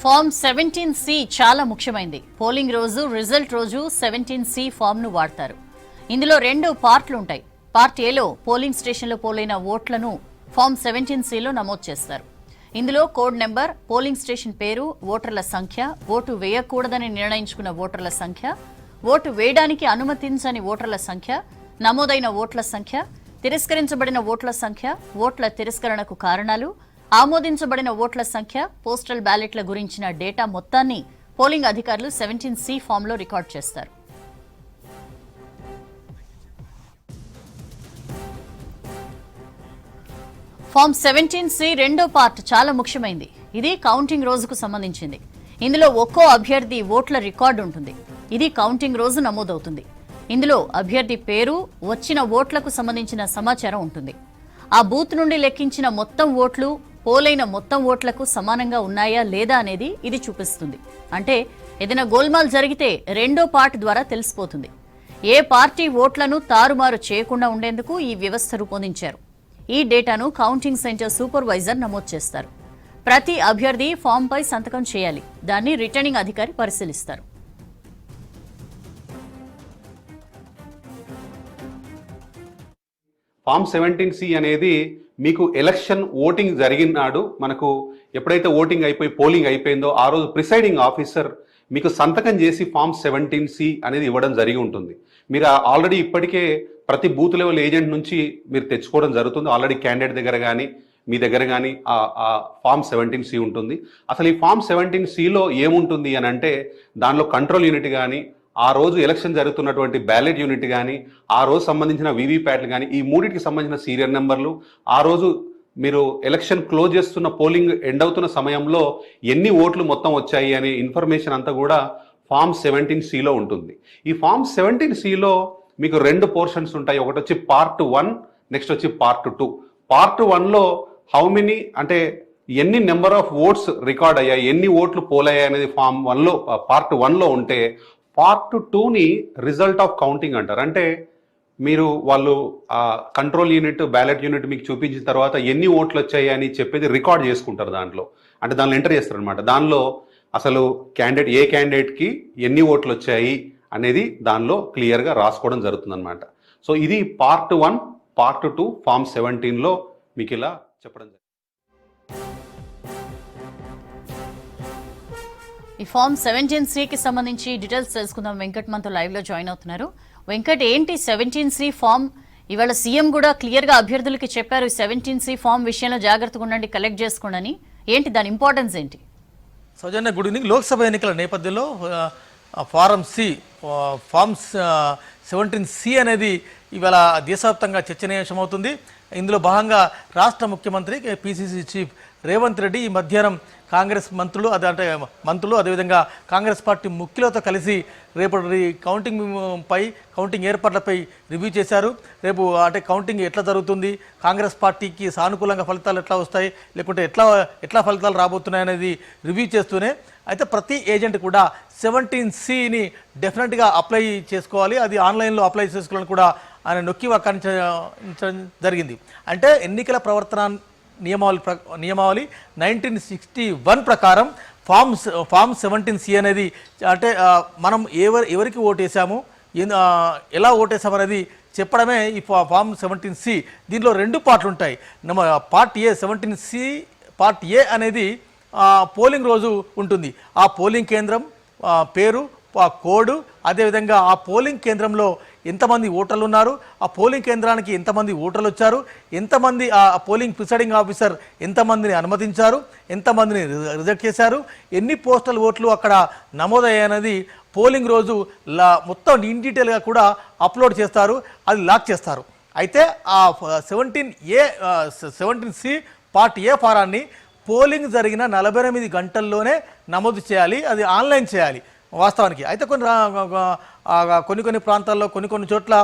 Form 17C చాలా ముఖ్యమైనది. Polling రోజు రిజల్ట్ రోజు 17C ఫామ్ ను వాడతారు. ఇందులో రెండు పార్ట్లు ఉంటాయి. పార్ట్ ఏలో పోలింగ్ స్టేషన్లో పోలైన ఓట్లను ఫామ్ 17Cలో నమోదు చేస్తారు. ఇందులో కోడ్ నెంబర్, పోలింగ్ స్టేషన్ పేరు, ఓటర్ల సంఖ్య, ఓటు వేయకూడదని నిర్ణయించుకున్న ఓటర్ల సంఖ్య, ఓటు వేయడానికి అనుమతించని ఓటర్ల సంఖ్య, నమోదైన ఓట్ల సంఖ్య, తిరస్కరించబడిన ఓట్ల సంఖ్య, ఓట్ల తిరస్కరణకు కారణాలు, ఆమోదించబడిన ఓట్ల సంఖ్య, పోస్టల్ బ్యాలెట్ల గురించిన డేటా మొత్తాన్ని పోలింగ్ అధికారులు 17C ఫామ్లో రికార్డ్ చేస్తారు. ఫామ్ 17C రెండో పార్ట్ చాలా ముఖ్యమైనది. ఇది కౌంటింగ్ రోజుకు సంబంధించింది. ఇందులో ఒక్కో అభ్యర్థి ఓట్ల రికార్డు ఉంటుంది. ఇది కౌంటింగ్ రోజు నమోదవుతుంది. ఇందులో అభ్యర్థి పేరు, వచ్చిన ఓట్లకు సంబంధించిన సమాచారం ఉంటుంది. ఆ బూత్ నుండి లెక్కించిన మొత్తం ఓట్లు పోలైన మొత్తం ఓట్లకు సమానంగా ఉన్నాయా లేదా అనేది ఇది చూపిస్తుంది. అంటే ఏదైనా గోల్మాల్ జరిగితే రెండో పార్ట్ ద్వారా తెలిసిపోతుంది. ఏ పార్టీ ఓట్లను తారుమారు చేయకుండా ఉండేందుకు ఈ వ్యవస్థ రూపొందించారు. ఈ డేటాను కౌంటింగ్ సెంటర్ సూపర్వైజర్ నమోదు చేస్తారు. ప్రతి అభ్యర్థి ఫామ్పై సంతకం చేయాలి. దాన్ని రిటర్నింగ్ అధికారి పరిశీలిస్తారు. ఫామ్ 17C అనేది మీకు ఎలక్షన్ ఓటింగ్ జరిగిన నాడు మనకు ఎప్పుడైతే ఓటింగ్ అయిపోయి పోలింగ్ అయిపోయిందో ఆ రోజు ప్రిసైడింగ్ ఆఫీసర్ మీకు సంతకం చేసి ఫామ్ 17C అనేది ఇవ్వడం జరిగి ఉంటుంది. మీరు ఆల్రెడీ ఇప్పటికే ప్రతి బూత్ లెవెల్ ఏజెంట్ నుంచి మీరు తెచ్చుకోవడం జరుగుతుంది. ఆల్రెడీ క్యాండిడేట్ దగ్గర కానీ మీ దగ్గర కానీ ఆ ఫామ్ 17C ఉంటుంది. అసలు ఈ ఫామ్ 17Cలో ఏముంటుంది అని అంటే దానిలో కంట్రోల్ యూనిట్ కానీ, ఆ రోజు ఎలక్షన్ జరుగుతున్నటువంటి బ్యాలెట్ యూనిట్ కానీ, ఆ రోజు సంబంధించిన వీవీప్యాట్లు కానీ, ఈ మూడింటికి సంబంధించిన సీరియల్ నెంబర్లు, ఆ రోజు మీరు ఎలక్షన్ క్లోజ్ చేస్తున్న పోలింగ్ ఎండ్ అవుతున్న సమయంలో ఎన్ని ఓట్లు మొత్తం వచ్చాయి అనే ఇన్ఫర్మేషన్ అంతా కూడా ఫామ్ 17Cలో ఉంటుంది. ఈ ఫామ్ 17Cలో మీకు రెండు పోర్షన్స్ ఉంటాయి. ఒకటి వచ్చి పార్ట్ 1, నెక్స్ట్ వచ్చి పార్ట్ 2. పార్ట్ 1లో హౌ మెనీ అంటే ఎన్ని నెంబర్ ఆఫ్ ఓట్స్ రికార్డ్ అయ్యాయి, ఎన్ని ఓట్లు పోలయ్యాయి అనేది ఫామ్ 1లో పార్ట్ 1లో ఉంటే, పార్ట్ 2ని రిజల్ట్ ఆఫ్ కౌంటింగ్ అంటారు. అంటే మీరు వాళ్ళు కంట్రోల్ యూనిట్, బ్యాలెట్ యూనిట్ మీకు చూపించిన తర్వాత ఎన్ని ఓట్లు వచ్చాయి అని చెప్పేది రికార్డ్ చేసుకుంటారు దాంట్లో. అంటే దానిలో ఎంటర్ చేస్తారు అనమాట. దానిలో అసలు ఏ క్యాండిడేట్కి ఎన్ని ఓట్లు వచ్చాయి అనేది దానిలో క్లియర్గా రాసుకోవడం జరుగుతుంది అనమాట. సో ఇది పార్ట్ 1, పార్ట్ 2 ఫామ్ 17లో మీకు ఇలా చెప్పడం జరిగింది. ఈ ఫామ్ 17Cకి సంబంధించి డీటెయిల్స్ తెలుసుకుందాం. వెంకట్ మనతో లైవ్ లో జాయిన్ అవుతున్నారు. వెంకట్, ఏంటి 17C ఫామ్? ఇవాళ సీఎం కూడా క్లియర్ గా అభ్యర్థులకి చెప్పారు 17C ఫామ్ విషయంలో జాగ్రత్తగా ఉండండి, కలెక్ట్ చేసుకోండి. ఏంటి దాని ఇంపార్టెన్స్ ఏంటి? సౌజన్య, గుడ్ ఈవినింగ్. లోక్సభ ఎన్నికల నేపథ్యంలో ఫామ్ 17C అనేది ఇవాళ దేశవ్యాప్తంగా చర్చనీయాంశమవుతుంది. ఇందులో భాగంగా రాష్ట్ర ముఖ్యమంత్రి పిసిసి చీఫ్ రేవంత్ రెడ్డి ఈ మధ్యాహ్నం కాంగ్రెస్ మంత్రులు అదేవిధంగా కాంగ్రెస్ పార్టీ ముఖ్యులతో కలిసి రేపటి కౌంటింగ్ ఏర్పాట్లపై రివ్యూ చేశారు. రేపు అంటే కౌంటింగ్ ఎట్లా జరుగుతుంది, కాంగ్రెస్ పార్టీకి సానుకూలంగా ఫలితాలు ఎట్లా వస్తాయి, లేకుంటే ఎట్లా ఫలితాలు రాబోతున్నాయి అనేది రివ్యూ చేస్తూనే అయితే ప్రతి ఏజెంట్ కూడా 17Cని డెఫినెట్గా అప్లై చేసుకోవాలి, అది ఆన్లైన్లో అప్లై చేసుకోవాలని కూడా ఆయన నొక్కి వక్కానించడం జరిగింది. అంటే ఎన్నికల ప్రవర్తన నియమావళి 1961 ప్రకారం ఫామ్ 17C అనేది అంటే మనం ఎవరికి ఓటేసాము, ఎలా ఓటేసామనేది చెప్పడమే ఈ ఫామ్ 17C. దీనిలో రెండు పార్ట్లు ఉంటాయి. Part A 17C part A అనేది పోలింగ్ రోజు ఉంటుంది. ఆ పోలింగ్ కేంద్రం పేరు, కోడ్, అదేవిధంగా ఆ పోలింగ్ కేంద్రంలో ఎంతమంది ఓటర్లు ఉన్నారు, ఆ పోలింగ్ కేంద్రానికి ఎంతమంది ఓటర్లు వచ్చారు, ఎంతమంది ఆ పోలింగ్ ప్రిసైడింగ్ ఆఫీసర్ ఎంతమందిని అనుమతించారు, ఎంతమందిని రిజెక్ట్ చేశారు, ఎన్ని పోస్టల్ ఓట్లు అక్కడ నమోదయ్యాయనేది పోలింగ్ రోజు మొత్తం ఇన్ డీటెయిల్గా కూడా అప్లోడ్ చేస్తారు, అది లాక్ చేస్తారు. అయితే ఆ 17C పార్ట్ ఏ ఫారాన్ని పోలింగ్ జరిగిన 48 గంటల్లోనే నమోదు చేయాలి, అది ఆన్లైన్ చేయాలి వాస్తవానికి. అయితే కొన్ని ప్రాంతాల్లో కొన్ని చోట్ల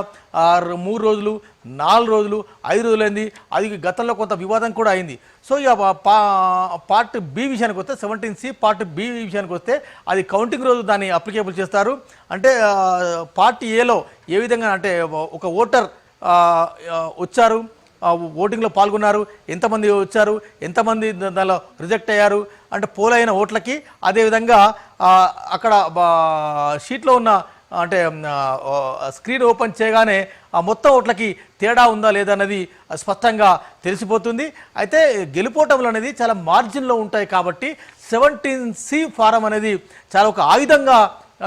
3 రోజులు, 4 రోజులు, 5 రోజులైంది. అది గతంలో కొంత వివాదం కూడా అయింది. సో ఇక పార్ట్ బి విషయానికి వస్తే 17C పార్ట్ బి విషయానికి వస్తే అది కౌంటింగ్ రోజు దాన్ని అప్లికేబుల్ చేస్తారు. అంటే పార్ట్ ఏలో ఏ విధంగా అంటే ఒక ఓటర్ వచ్చారు, ఓటింగ్లో పాల్గొన్నారు, ఎంతమంది వచ్చారు, ఎంతమంది దానిలో రిజెక్ట్ అయ్యారు, అంటే పోలైన ఓట్లకి, అదేవిధంగా అక్కడ షీట్లో ఉన్న అంటే స్క్రీన్ ఓపెన్ చేయగానే ఆ మొత్తం ఓట్లకి తేడా ఉందా లేదా అన్నది స్పష్టంగా తెలిసిపోతుంది. అయితే గెలుపోటములు అనేది చాలా మార్జిన్లో ఉంటాయి కాబట్టి 17C ఫారం అనేది చాలా ఒక ఆయుధంగా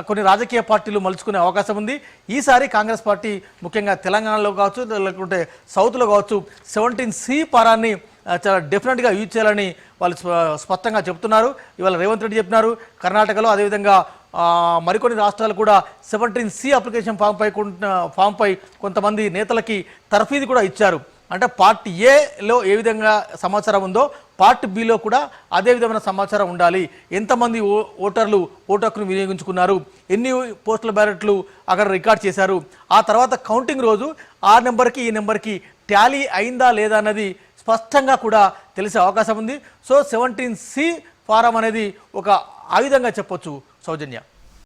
కొన్ని రాజకీయ పార్టీలు మలుచుకునే అవకాశం ఉంది. ఈసారి కాంగ్రెస్ పార్టీ ముఖ్యంగా తెలంగాణలో కావచ్చు, లేకుంటే సౌత్లో కావచ్చు 17C ఫారాన్ని చాలా డెఫినెట్గా యూజ్ చేయాలని వాళ్ళు స్పష్టంగా చెప్తున్నారు. ఇవాళ రేవంత్ రెడ్డి చెప్పినారు. కర్ణాటకలో అదేవిధంగా మరికొన్ని రాష్ట్రాలు కూడా 17C అప్లికేషన్ ఫామ్పై కొంతమంది నేతలకి తర్ఫీదు కూడా ఇచ్చారు. అంటే పార్ట్ ఏలో ఏ విధంగా సమాచారం ఉందో పార్ట్ బిలో కూడా అదే విధమైన సమాచారం ఉండాలి. ఎంతమంది ఓటర్లు ఓటు హక్కును వినియోగించుకున్నారు, ఎన్ని పోస్టల్ బ్యాలెట్లు అక్కడ రికార్డ్ చేశారు, ఆ తర్వాత కౌంటింగ్ రోజు ఆ నెంబర్కి ఈ నెంబర్కి టాలీ అయిందా లేదా అన్నది స్పష్టంగా కూడా తెలిసే అవకాశం ఉంది. సో 17C ఫారం అనేది ఒక ఆయుధంగా చెప్పొచ్చు సౌజన్య.